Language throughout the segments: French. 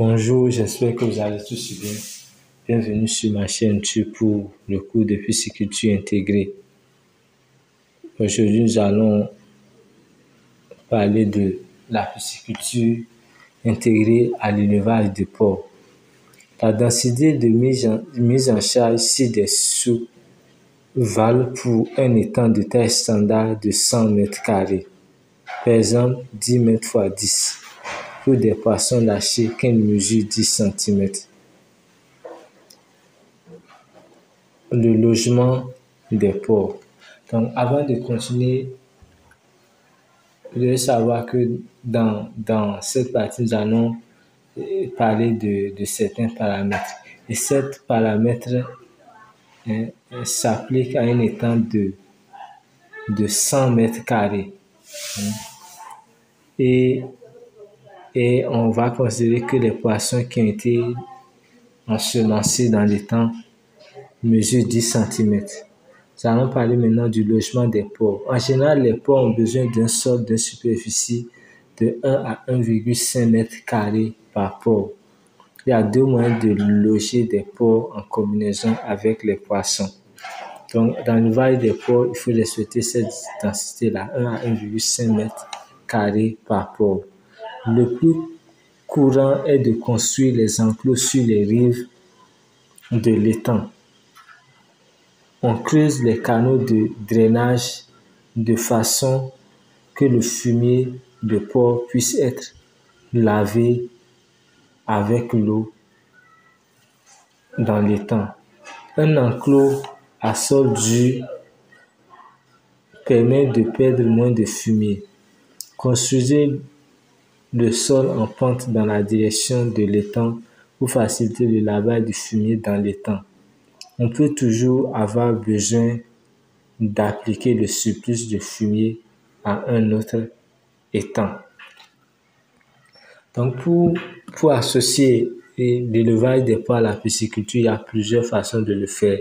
Bonjour, j'espère que vous allez tous bien. Bienvenue sur ma chaîne YouTube pour le cours de pisciculture intégrée. Aujourd'hui, nous allons parler de la pisciculture intégrée à l'élevage de porcs. La densité de mise en charge ci dessous valent pour un étang de taille standard de 100 mètres carrés, par exemple 10 mètres x 10, pour des poissons lâchés qui mesurent 10 cm. Le logement des porcs. Donc, avant de continuer, vous devez savoir que dans cette partie, nous allons parler de certains paramètres. Et ces paramètres s'appliquent à un étang de 100 mètres carrés. Et on va considérer que les poissons qui ont été ensemencés dans l'étang mesurent 10 cm. Nous allons parler maintenant du logement des porcs. En général, les porcs ont besoin d'un sol de superficie de 1 à 1,5 m² par porc. Il y a deux moyens de loger des porcs en combinaison avec les poissons. Donc, dans l'élevage des porcs, il faut respecter cette densité-là, 1 à 1,5 m² par porc. Le plus courant est de construire les enclos sur les rives de l'étang. On creuse les canaux de drainage de façon que le fumier de porc puisse être lavé avec l'eau dans l'étang. Un enclos à sol dur permet de perdre moins de fumier. Construisez le sol en pente dans la direction de l'étang pour faciliter le lavage du fumier dans l'étang. On peut toujours avoir besoin d'appliquer le surplus de fumier à un autre étang. Donc, pour associer l'élevage des porcs à la pisciculture, il y a plusieurs façons de le faire.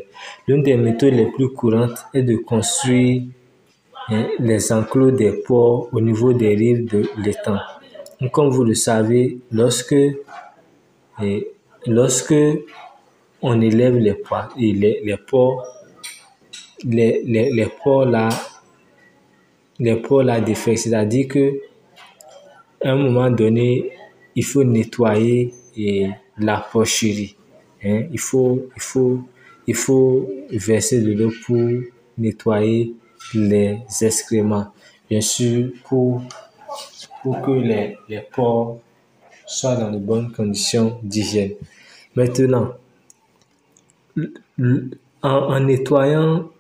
L'une des méthodes les plus courantes est de construire les enclos des porcs au niveau des rives de l'étang. Comme vous le savez, lorsque on élève les porcs, les porcs là défèquent, c'est-à-dire que à un moment donné, il faut nettoyer la porcherie. Il faut verser de l'eau pour nettoyer les excréments. Bien sûr, pour que les porcs soient dans de bonnes conditions d'hygiène. Maintenant, en nettoyant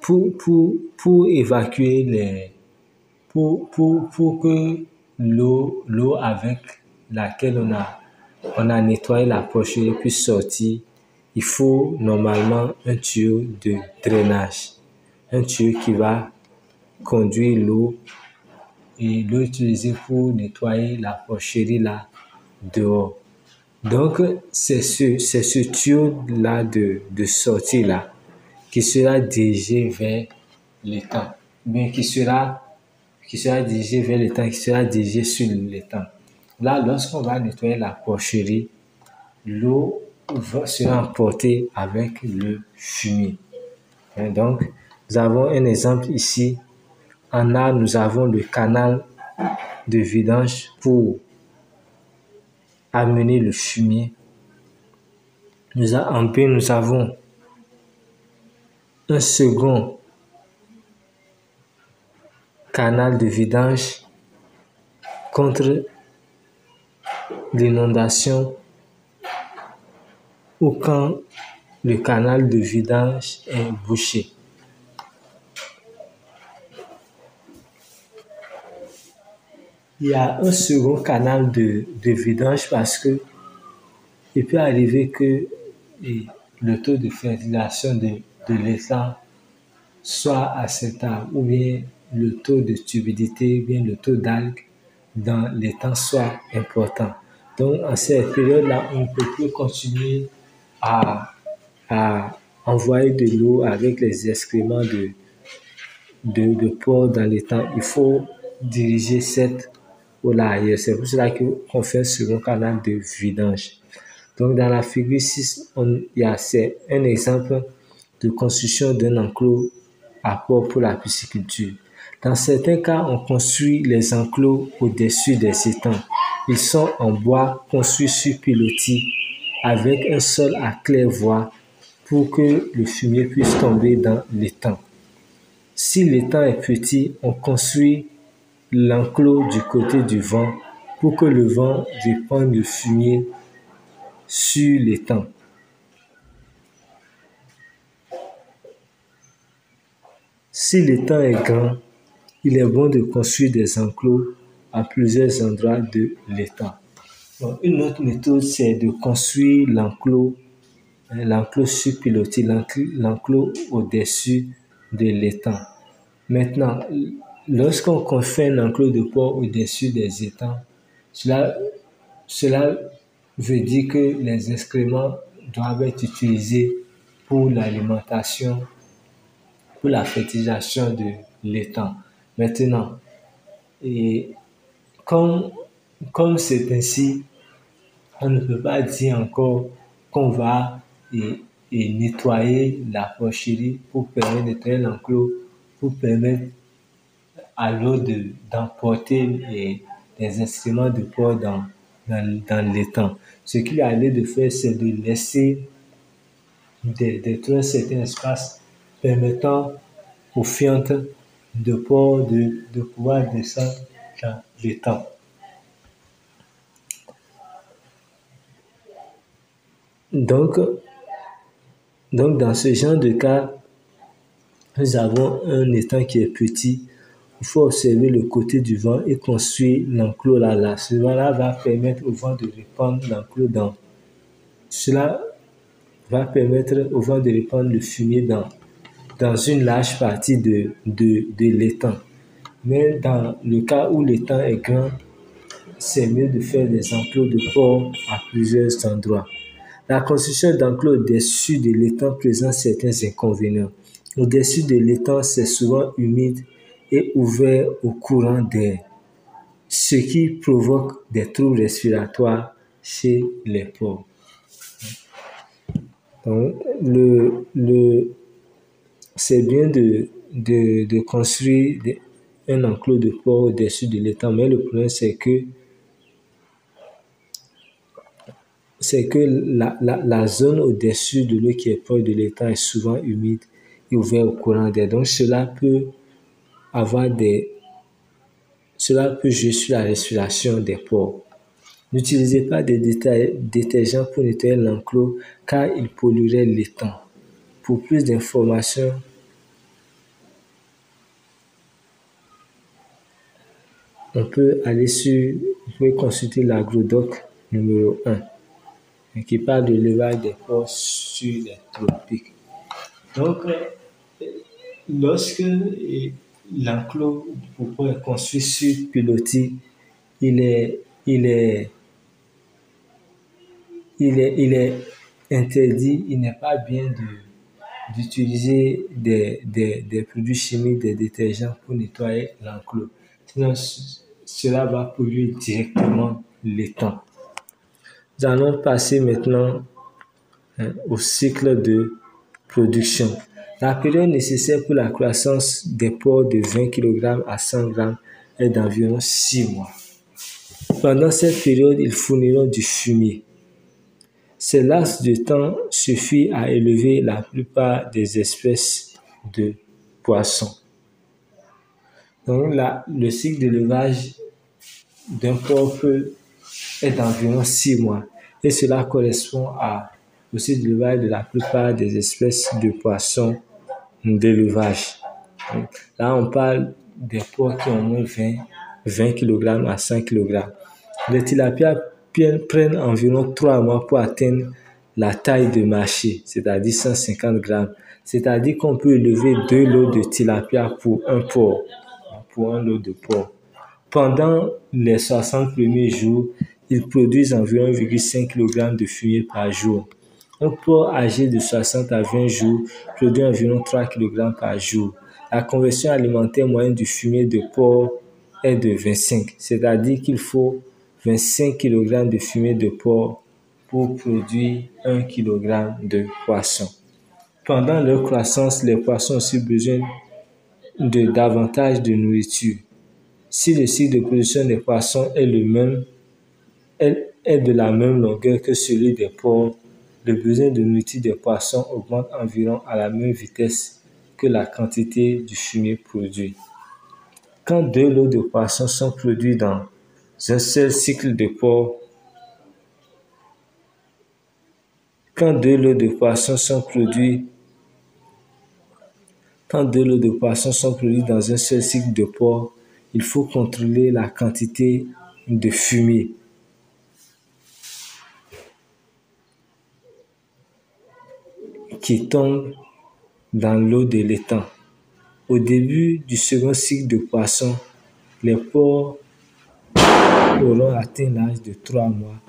pour évacuer pour que l'eau avec laquelle on a nettoyé la porcherie puisse sortir, il faut normalement un tuyau de drainage. Un tuyau qui va conduire l'eau et l'eau utilisée pour nettoyer la porcherie là dehors. Donc, c'est ce tuyau-là de sortie-là qui sera dirigé vers l'étang, mais qui sera dirigé vers l'étang, qui sera dirigé sur l'étang. Là, lorsqu'on va nettoyer la porcherie, l'eau sera emportée avec le fumier. Donc, nous avons un exemple ici. En A, nous avons le canal de vidange pour amener le fumier. En B, nous avons un second canal de vidange contre l'inondation ou quand le canal de vidange est bouché. Il y a un second canal de vidange parce que il peut arriver que le taux de fertilisation de l'étang soit acceptable ou bien le taux de turbidité ou bien le taux d'algues dans l'étang soit important. Donc, en cette période-là, on ne peut plus continuer à envoyer de l'eau avec les excréments de porc dans l'étang. Il faut diriger cette ou là ailleurs. C'est pour cela qu'on fait un second canal de vidange. Donc, dans la figure 6, c'est un exemple de construction d'un enclos à porc pour la pisciculture. Dans certains cas, on construit les enclos au-dessus des étangs. Ils sont en bois construits sur pilotis avec un sol à claire-voie pour que le fumier puisse tomber dans l'étang. Si l'étang est petit, on construit l'enclos du côté du vent pour que le vent répande le fumier sur l'étang. Si l'étang est grand, il est bon de construire des enclos à plusieurs endroits de l'étang. Une autre méthode, c'est de construire l'enclos sur pilotis, l'enclos au-dessus de l'étang. Maintenant, lorsqu'on construit un enclos de porc au-dessus des étangs, cela veut dire que les excréments doivent être utilisés pour l'alimentation, pour la fertilisation de l'étang. Maintenant, comme c'est ainsi, on ne peut pas dire encore qu'on va nettoyer la porcherie pour permettre de nettoyer l'enclos, pour permettre à l'eau d'emporter les instruments de porc dans l'étang. Ce qu'il y a lieu de faire, c'est de laisser détruire un certain espace permettant aux fientes de porc de pouvoir descendre dans l'étang. Donc, dans ce genre de cas, nous avons un étang qui est petit. Il faut observer le côté du vent et construire l'enclos là. Cela va permettre au vent de répandre l'enclos dans. Cela va permettre au vent de répandre le fumier dans une large partie de l'étang. Mais dans le cas où l'étang est grand, c'est mieux de faire des enclos de porc à plusieurs endroits. La construction d'enclos au-dessus de l'étang présente certains inconvénients. Au-dessus de l'étang, c'est souvent humide et ouvert au courant d'air, ce qui provoque des troubles respiratoires chez les porcs. Donc, c'est bien de construire un enclos de porc au-dessus de l'étang, mais le problème c'est que la zone au-dessus de l'eau qui est proche de l'étang est souvent humide et ouverte au courant d'air. Donc cela peut jouer sur la respiration des porcs. N'utilisez pas de détergents pour nettoyer l'enclos car il polluerait l'étang. Pour plus d'informations, vous pouvez consulter l'agrodoc numéro 1 qui parle de l'élevage des porcs sur les tropiques. Donc, lorsque l'enclos pour porcs est construit sur pilotis, il est interdit, il n'est pas bien d'utiliser des produits chimiques, des détergents pour nettoyer l'enclos. Sinon, cela va polluer directement l'étang. Nous allons passer maintenant au cycle de production. La période nécessaire pour la croissance des porcs de 20 kg à 100 g est d'environ 6 mois. Pendant cette période, ils fourniront du fumier. Ce laps de temps suffit à élever la plupart des espèces de poissons. Donc le cycle d'élevage d'un porc est d'environ 6 mois et cela correspond au cycle d'élevage de la plupart des espèces de poissons d'élevage. Là, on parle des porcs qui ont au moins 20 kg à 100 kg. Les tilapias prennent environ 3 mois pour atteindre la taille de marché, c'est-à-dire 150 g. C'est-à-dire qu'on peut élever 2 lots de tilapia pour un porc, pour un lot de porc. Pendant les 60 premiers jours, ils produisent environ 1,5 kg de fumier par jour. Un porc âgé de 60 à 20 jours produit environ 3 kg par jour. La conversion alimentaire moyenne du fumier de porc est de 25, c'est-à-dire qu'il faut 25 kg de fumier de porc pour produire 1 kg de poisson. Pendant leur croissance, les poissons ont aussi besoin de davantage de nourriture. Si le cycle de production des poissons est de la même longueur que celui des porcs, le besoin de nourriture des poissons augmente environ à la même vitesse que la quantité du fumier produit. Quand 2 lots de poissons sont produits dans un seul cycle de porc, quand 2 lots de poissons sont produits dans un seul cycle de porc, il faut contrôler la quantité de fumier qui tombe dans l'eau de l'étang. Au début du second cycle de poisson, les porcs auront atteint l'âge de 3 mois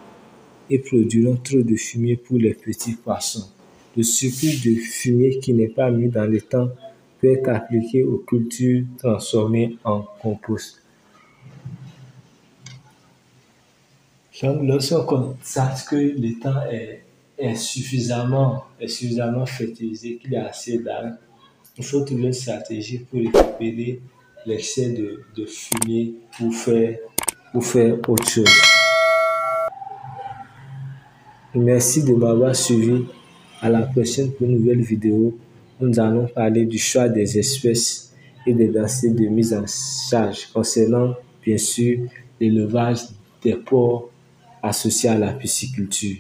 et produiront trop de fumier pour les petits poissons. Le surplus de fumier qui n'est pas mis dans l'étang peut être appliqué aux cultures transformées en compost. Lorsqu'on constate que l'étang est suffisamment fertilisé, qu'il y a assez d'algues, il faut trouver une stratégie pour récupérer l'excès de fumier pour faire autre chose. Merci de m'avoir suivi. À la prochaine pour une nouvelle vidéo. Nous allons parler du choix des espèces et des densités de mise en charge concernant, bien sûr, l'élevage des porcs associés à la pisciculture.